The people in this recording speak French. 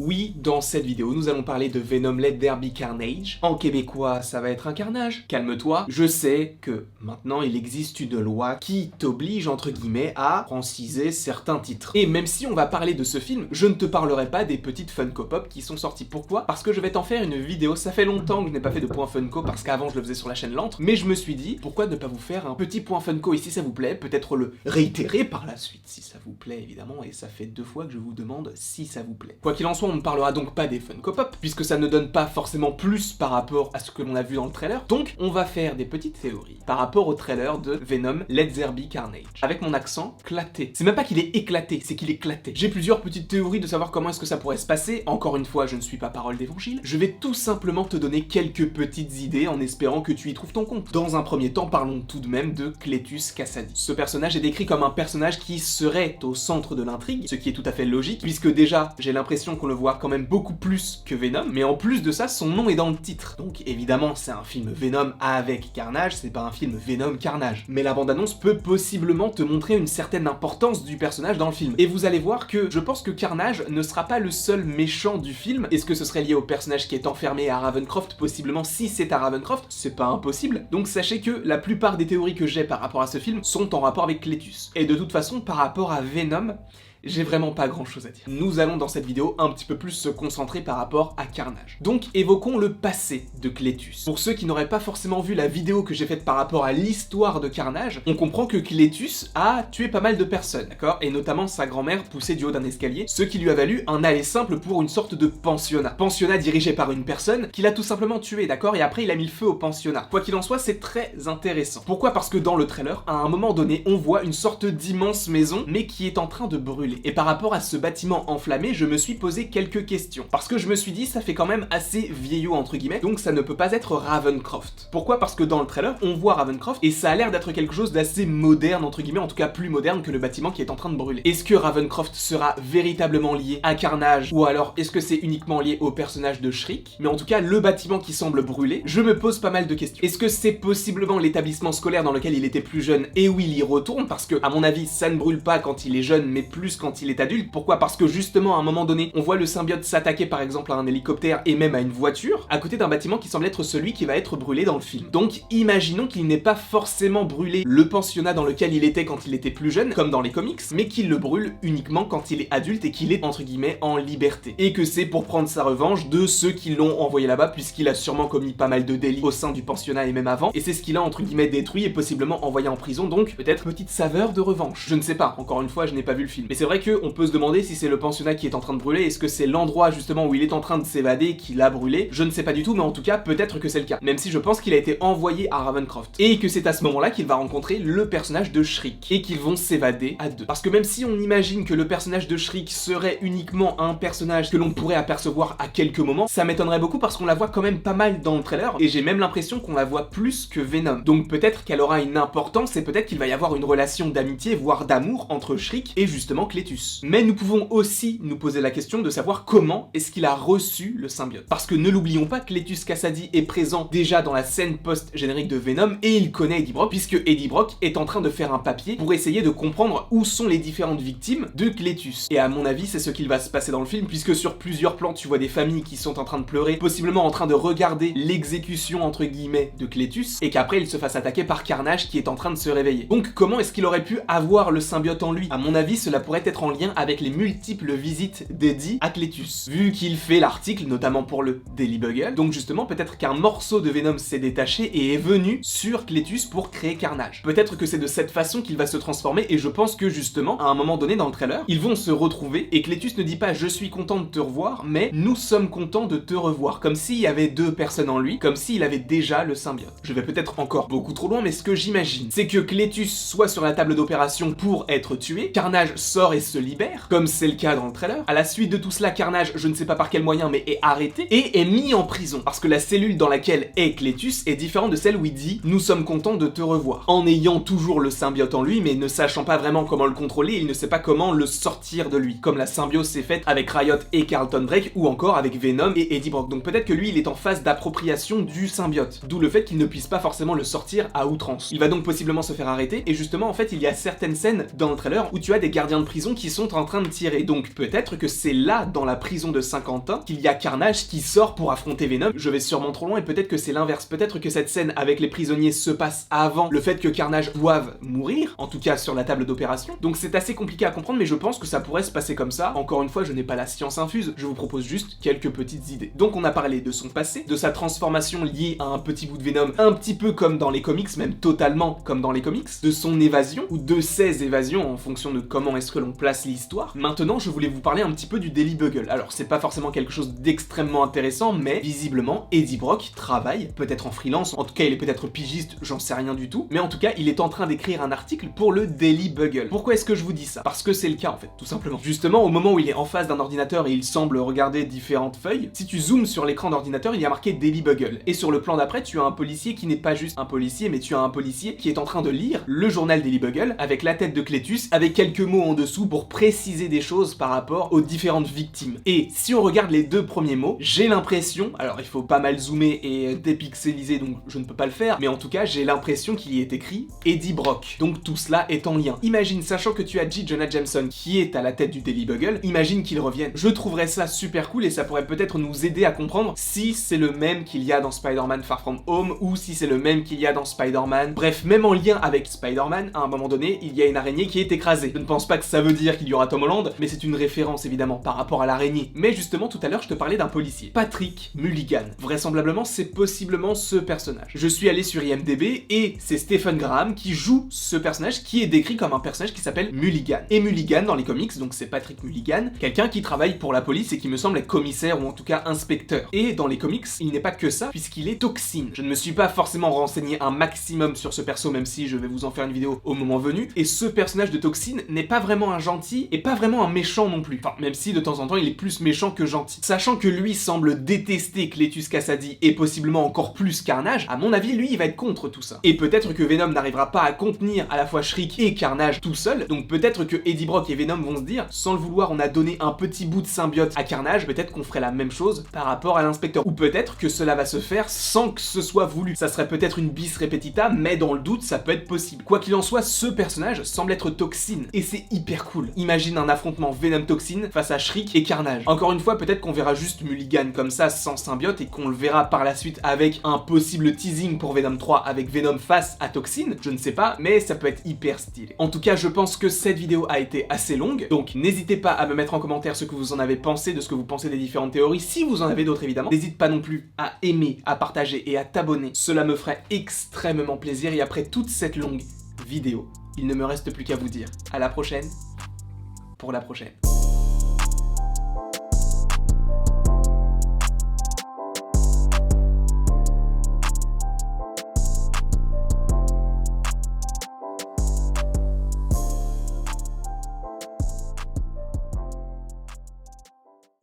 Oui, dans cette vidéo, nous allons parler de Venom Let There Be Carnage. En québécois, ça va être un carnage. Calme-toi. Je sais que maintenant, il existe une loi qui t'oblige, entre guillemets, à franciser certains titres. Et même si on va parler de ce film, je ne te parlerai pas des petites Funko Pop qui sont sorties. Pourquoi? Parce que je vais t'en faire une vidéo. Ça fait longtemps que je n'ai pas fait de point Funko, parce qu'avant, je le faisais sur la chaîne L'Antre. Mais je me suis dit, pourquoi ne pas vous faire un petit point Funko ici, ça vous plaît? Peut-être le réitérer par la suite, si ça vous plaît, évidemment. Et ça fait 2 fois que je vous demande si ça vous plaît. Quoi qu'il en soit, on ne parlera donc pas des Funko Pop, puisque ça ne donne pas forcément plus par rapport à ce que l'on a vu dans le trailer. Donc, on va faire des petites théories par rapport au trailer de Venom Let There Be Carnage. Avec mon accent claté. C'est même pas qu'il est éclaté, c'est qu'il est claté. J'ai plusieurs petites théories de savoir comment est-ce que ça pourrait se passer. Encore une fois, je ne suis pas parole d'évangile. Je vais tout simplement te donner quelques petites idées en espérant que tu y trouves ton compte. Dans un premier temps, parlons tout de même de Cletus Kasady. Ce personnage est décrit comme un personnage qui serait au centre de l'intrigue, ce qui est tout à fait logique, puisque déjà, j'ai l'impression qu'on le voit quand même beaucoup plus que Venom, mais en plus de ça, son nom est dans le titre. Donc évidemment, c'est un film Venom avec Carnage, c'est pas un film Venom Carnage. Mais la bande-annonce peut possiblement te montrer une certaine importance du personnage dans le film. Et vous allez voir que je pense que Carnage ne sera pas le seul méchant du film. Est-ce que ce serait lié au personnage qui est enfermé à Ravencroft? Possiblement, si c'est à Ravencroft, c'est pas impossible. Donc sachez que la plupart des théories que j'ai par rapport à ce film sont en rapport avec Cletus. Et de toute façon, par rapport à Venom, j'ai vraiment pas grand chose à dire. Nous allons dans cette vidéo un petit peu plus se concentrer par rapport à Carnage. Donc évoquons le passé de Cletus. Pour ceux qui n'auraient pas forcément vu la vidéo que j'ai faite par rapport à l'histoire de Carnage, on comprend que Cletus a tué pas mal de personnes, d'accord? Et notamment sa grand-mère poussée du haut d'un escalier, ce qui lui a valu un aller simple pour une sorte de pensionnat. Pensionnat dirigé par une personne qu'il a tout simplement tué, d'accord? Et après il a mis le feu au pensionnat. Quoi qu'il en soit, c'est très intéressant. Pourquoi? Parce que dans le trailer, à un moment donné, on voit une sorte d'immense maison, mais qui est en train de brûler. Et par rapport à ce bâtiment enflammé, je me suis posé quelques questions. Parce que je me suis dit, ça fait quand même assez vieillot entre guillemets, donc ça ne peut pas être Ravencroft. Pourquoi? Parce que dans le trailer, on voit Ravencroft, et ça a l'air d'être quelque chose d'assez moderne entre guillemets, en tout cas plus moderne que le bâtiment qui est en train de brûler. Est-ce que Ravencroft sera véritablement lié à Carnage, ou alors est-ce que c'est uniquement lié au personnage de Shriek? Mais en tout cas, le bâtiment qui semble brûler, je me pose pas mal de questions. Est-ce que c'est possiblement l'établissement scolaire dans lequel il était plus jeune et où il y retourne? Parce que, à mon avis, ça ne brûle pas quand il est jeune, mais plus quand il est adulte. Pourquoi? Parce que justement, à un moment donné, on voit le symbiote s'attaquer par exemple à un hélicoptère et même à une voiture, à côté d'un bâtiment qui semble être celui qui va être brûlé dans le film. Donc, imaginons qu'il n'ait pas forcément brûlé le pensionnat dans lequel il était quand il était plus jeune, comme dans les comics, mais qu'il le brûle uniquement quand il est adulte et qu'il est, entre guillemets, en liberté. Et que c'est pour prendre sa revanche de ceux qui l'ont envoyé là-bas, puisqu'il a sûrement commis pas mal de délits au sein du pensionnat et même avant, et c'est ce qu'il a, entre guillemets, détruit et possiblement envoyé en prison, donc peut-être petite saveur de revanche. Je ne sais pas, encore une fois, je n'ai pas vu le film. Mais c'est vrai qu'on peut se demander si c'est le pensionnat qui est en train de brûler, est-ce que c'est l'endroit justement où il est en train de s'évader qui l'a brûlé? Je ne sais pas du tout, mais en tout cas, peut-être que c'est le cas. Même si je pense qu'il a été envoyé à Ravencroft. Et que c'est à ce moment-là qu'il va rencontrer le personnage de Shriek. Et qu'ils vont s'évader à deux. Parce que même si on imagine que le personnage de Shriek serait uniquement un personnage que l'on pourrait apercevoir à quelques moments, ça m'étonnerait beaucoup parce qu'on la voit quand même pas mal dans le trailer, et j'ai même l'impression qu'on la voit plus que Venom. Donc peut-être qu'elle aura une importance, et peut-être qu'il va y avoir une relation d'amitié, voire d'amour, entre Shriek et justement Cletus. Mais nous pouvons aussi nous poser la question de savoir comment est-ce qu'il a reçu le symbiote. Parce que ne l'oublions pas, Cletus Kasady est présent déjà dans la scène post-générique de Venom, et il connaît Eddie Brock, puisque Eddie Brock est en train de faire un papier pour essayer de comprendre où sont les différentes victimes de Cletus. Et à mon avis, c'est ce qu'il va se passer dans le film, puisque sur plusieurs plans, tu vois des familles qui sont en train de pleurer, possiblement en train de regarder l'exécution, entre guillemets, de Cletus, et qu'après il se fasse attaquer par Carnage qui est en train de se réveiller. Donc comment est-ce qu'il aurait pu avoir le symbiote en lui? À mon avis, cela pourrait être en lien avec les multiples visites d'Eddie à Cletus, vu qu'il fait l'article, notamment pour le Daily Bugle. Donc justement, peut-être qu'un morceau de Venom s'est détaché et est venu sur Cletus pour créer Carnage. Peut-être que c'est de cette façon qu'il va se transformer, et je pense que justement, à un moment donné dans le trailer, ils vont se retrouver, et Cletus ne dit pas « je suis content de te revoir », mais « nous sommes contents de te revoir », comme s'il y avait deux personnes en lui, comme s'il avait déjà le symbiote. Je vais peut-être encore beaucoup trop loin, mais ce que j'imagine, c'est que Cletus soit sur la table d'opération pour être tué, Carnage sort et se libère, comme c'est le cas dans le trailer. À la suite de tout cela, Carnage, je ne sais pas par quel moyen, mais est arrêté et est mis en prison, parce que la cellule dans laquelle est Cletus est différente de celle où il dit « nous sommes contents de te revoir », en ayant toujours le symbiote en lui, mais ne sachant pas vraiment comment le contrôler, il ne sait pas comment le sortir de lui, comme la symbiose s'est faite avec Riot et Carlton Drake, ou encore avec Venom et Eddie Brock. Donc peut-être que lui, il est en phase d'appropriation du symbiote, d'où le fait qu'il ne puisse pas forcément le sortir à outrance. Il va donc possiblement se faire arrêter, et justement, en fait, il y a certaines scènes dans le trailer où tu as des gardiens de prison prison qui sont en train de tirer. Donc peut-être que c'est là, dans la prison de Saint-Quentin, qu'il y a Carnage qui sort pour affronter Venom. Je vais sûrement trop loin et peut-être que c'est l'inverse. Peut-être que cette scène avec les prisonniers se passe avant le fait que Carnage doive mourir, en tout cas sur la table d'opération. Donc c'est assez compliqué à comprendre, mais je pense que ça pourrait se passer comme ça. Encore une fois, je n'ai pas la science infuse, je vous propose juste quelques petites idées. Donc on a parlé de son passé, de sa transformation liée à un petit bout de Venom, un petit peu comme dans les comics, même totalement comme dans les comics, de son évasion, ou de ses évasions en fonction de comment est-ce que l'on place l'histoire. Maintenant, je voulais vous parler un petit peu du Daily Bugle. Alors c'est pas forcément quelque chose d'extrêmement intéressant, mais visiblement, Eddie Brock travaille, peut-être en freelance, en tout cas il est peut-être pigiste, j'en sais rien du tout, mais en tout cas il est en train d'écrire un article pour le Daily Bugle. Pourquoi est-ce que je vous dis ça? Parce que c'est le cas en fait, tout simplement. Justement, au moment où il est en face d'un ordinateur et il semble regarder différentes feuilles, si tu zoomes sur l'écran d'ordinateur, il y a marqué Daily Bugle. Et sur le plan d'après, tu as un policier qui n'est pas juste un policier, mais tu as un policier qui est en train de lire le journal Daily Bugle avec la tête de Cletus, avec quelques mots en dessous pour préciser des choses par rapport aux différentes victimes. Et si on regarde les deux premiers mots, j'ai l'impression, alors il faut pas mal zoomer et dépixeliser, donc je ne peux pas le faire, mais en tout cas j'ai l'impression qu'il y est écrit Eddie Brock. Donc tout cela est en lien. Imagine, sachant que tu as J. Jonah Jameson qui est à la tête du Daily Bugle, imagine qu'il revienne. Je trouverais ça super cool et ça pourrait peut-être nous aider à comprendre si c'est le même qu'il y a dans Spider-Man Far From Home ou si c'est le même qu'il y a dans Spider-Man. Bref, même en lien avec Spider-Man, à un moment donné, il y a une araignée qui est écrasée. Je ne pense pas que ça veut dire qu'il y aura Tom Holland, mais c'est une référence évidemment par rapport à l'araignée. Mais justement, tout à l'heure, je te parlais d'un policier, Patrick Mulligan. Vraisemblablement, c'est possiblement ce personnage. Je suis allé sur IMDb et c'est Stephen Graham qui joue ce personnage qui est décrit comme un personnage qui s'appelle Mulligan. Et Mulligan dans les comics, donc c'est Patrick Mulligan, quelqu'un qui travaille pour la police et qui me semble être commissaire ou en tout cas inspecteur. Et dans les comics, il n'est pas que ça, puisqu'il est Toxine. Je ne me suis pas forcément renseigné un maximum sur ce perso, même si je vais vous en faire une vidéo au moment venu. Et ce personnage de Toxine n'est pas vraiment un gentil et pas vraiment un méchant non plus. Enfin, même si de temps en temps il est plus méchant que gentil. Sachant que lui semble détester Cletus Kasady et possiblement encore plus Carnage, à mon avis, lui il va être contre tout ça. Et peut-être que Venom n'arrivera pas à contenir à la fois Shriek et Carnage tout seul, donc peut-être que Eddie Brock et Venom vont se dire, sans le vouloir, on a donné un petit bout de symbiote à Carnage, peut-être qu'on ferait la même chose par rapport à l'inspecteur. Ou peut-être que cela va se faire sans que ce soit voulu. Ça serait peut-être une bis repetita, mais dans le doute, ça peut être possible. Quoi qu'il en soit, ce personnage semble être Toxine, et c'est hyper cool. Imagine un affrontement Venom-Toxine face à Shriek et Carnage. Encore une fois, peut-être qu'on verra juste Mulligan comme ça, sans symbiote, et qu'on le verra par la suite avec un possible teasing pour Venom 3 avec Venom face à Toxine, je ne sais pas, mais ça peut être hyper stylé. En tout cas, je pense que cette vidéo a été assez longue, donc n'hésitez pas à me mettre en commentaire ce que vous en avez pensé, de ce que vous pensez des différentes théories, si vous en avez d'autres évidemment. N'hésite pas non plus à aimer, à partager et à t'abonner, cela me ferait extrêmement plaisir. Et après toute cette longue vidéo, il ne me reste plus qu'à vous dire à la prochaine pour la prochaine.